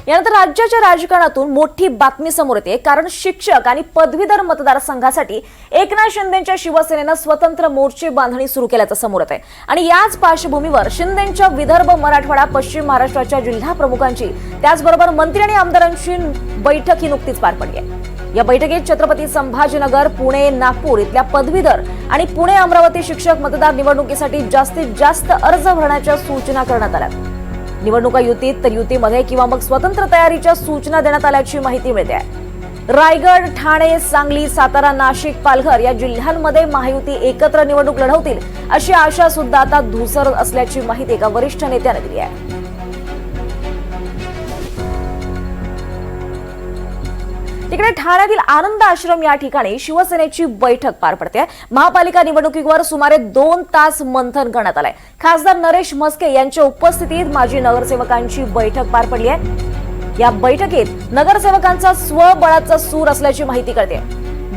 यानंतर राज्याच्या राजकारणातून मोठी बातमी समोर येते, कारण शिक्षक आणि पदवीधर मतदारसंघासाठी एकनाथ शिंदेंच्या शिवसेनेनं स्वतंत्र मोर्चे बांधणी सुरू केल्याचं समोर येत आहे। आणि याच पार्श्वभूमीवर शिंदेंच्या विदर्भ, मराठवाडा, पश्चिम महाराष्ट्राच्या जिल्हा प्रमुखांची त्याचबरोबर मंत्री आणि आमदारांची बैठक ही नुकतीच पार पडली आहे। या बैठकीत छत्रपती संभाजीनगर, पुणे, नागपूर इथल्या पदवीधर आणि पुणे, अमरावती शिक्षक मतदार निवडणुकीसाठी जास्तीत जास्त अर्ज भरण्याच्या सूचना करण्यात आल्या। निवडणुका युतीत तर युतीमध्ये किंवा मग स्वतंत्र तयारीच्या सूचना देण्यात आल्याची माहिती मिळते आहे। रायगड, ठाणे, सांगली, सातारा, नाशिक, पालघर या जिल्ह्यांमध्ये महायुती एकत्र निवडणूक लढवतील अशी आशा सुद्धा आता धुसर असल्याची माहिती एका वरिष्ठ नेत्याने दिली आहे। तिकडे ठाण्यातील आनंद आश्रम या ठिकाणी शिवसेनेची बैठक पार पडते। महापालिका निवडणुकीवर सुमारे 2 तास मंथन करण्यात आलंय। खासदार नरेश म्हस्के यांच्या उपस्थितीत माजी नगरसेवकांची बैठक पार पडली आहे। या बैठकीत नगरसेवकांचा स्वबळाचा सूर असल्याची माहिती कळते।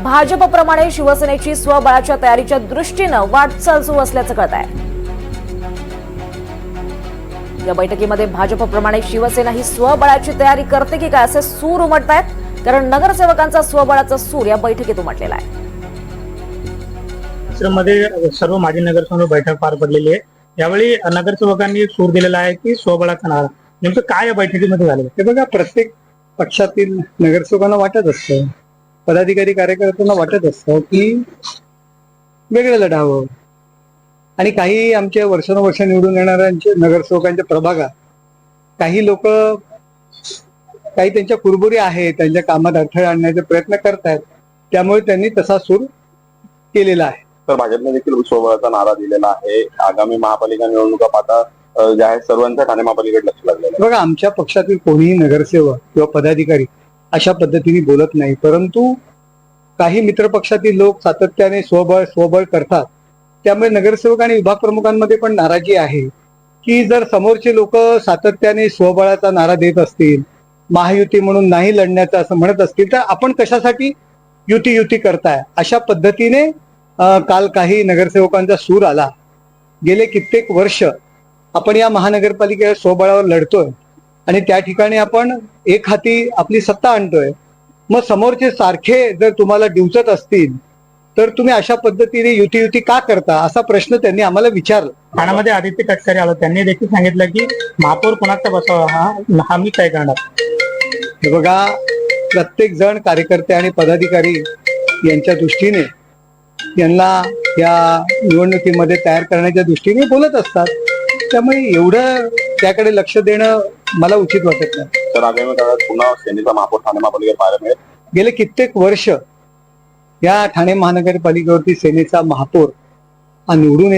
भाजपप्रमाणे शिवसेनेची स्वबळाच्या तयारीच्या दृष्टीनं वाटचाल सुरू असल्याचं कळत आहे। या बैठकीमध्ये भाजपप्रमाणे शिवसेना ही स्वबळाची तयारी करते की काय असे सूर उमटतायत, कारण नगरसेवकांचा स्वबळाचा सूर या बैठकीत उमटलेला आहे। मध्ये सर्व माजी नगरसेवक बैठक पार पडलेली आहे। यावेळी नगरसेवकांनी सूर दिलेला आहे की स्वबळाचा नारा, नेमकं काय या बैठकीमध्ये झालं ते बघा, प्रत्येक पक्षातील नगरसेवकांना वाटत असतं, पदाधिकारी कार्यकर्त्यांना वाटत असतं की वेगळं लढावं, आणि काही आमच्या वर्षानुवर्ष निवडून येणाऱ्यांचे नगरसेवकांच्या प्रभागात काही लोक काही त्यांच्या कुरबुरी आहेत, त्यांच्या कामात अडथळे आणण्याचे प्रयत्न करतायत, त्यामुळे त्यांनी तसा सूर केलेला आहे। तर भाजपने देखील स्वबळाचा नारा दिलेला आहे। आगामी महापालिका निवडणुका पाहता ज्या आहेत सर्वांच्या ठाणे महापालिकेत लक्ष लागलेलं आहे। बघा, आमच्या पक्षातील कोणीही नगरसेवक किंवा पदाधिकारी अशा पद्धतीने बोलत नाही, परंतु काही मित्रपक्षातील लोक सातत्याने स्वबळ करतात। त्यामुळे नगरसेवक आणि विभाग प्रमुखांमध्ये पण नाराजी आहे की जर समोरचे लोक सातत्याने स्वबळाचा नारा देत असतील, महायुती म्हणून नाही लढण्याचं असं म्हणत असतील, तर आपण कशासाठी युती करताय अशा पद्धतीने काल काही नगरसेवकांचा सूर आला। गेले कित्येक वर्ष आपण या महानगरपालिकेच्या स्वबळावर लढतोय आणि त्या ठिकाणी आपण एक हाती आपली सत्ता आणतोय, मग समोरचे सारखे जर तुम्हाला डिवचत असतील तर तुम्ही अशा पद्धतीने युती का करता असा प्रश्न त्यांनी आम्हाला विचारला। ठाण्यामध्ये आदित्य तटकरे आलो, त्यांनी देखील सांगितलं की महापौर कोणाचा बसावा हा मी तय करणार। हे बघा, प्रत्येक जण कार्यकर्ते आणि पदाधिकारी यांच्या दृष्टीने यांना या निवडणुकीमध्ये तयार करण्याच्या दृष्टीने बोलत असतात, त्यामुळे एवढं त्याकडे लक्ष देणं मला उचित वाटत नाही। तर आगामी काळात पुन्हा सेनेचा महापौर ठाणे महापालिकेत पाहायला मिळेल। गेले कित्येक वर्ष या ठाणे महानगरपालिकेवरती सेनेचा महापौर हा निवडून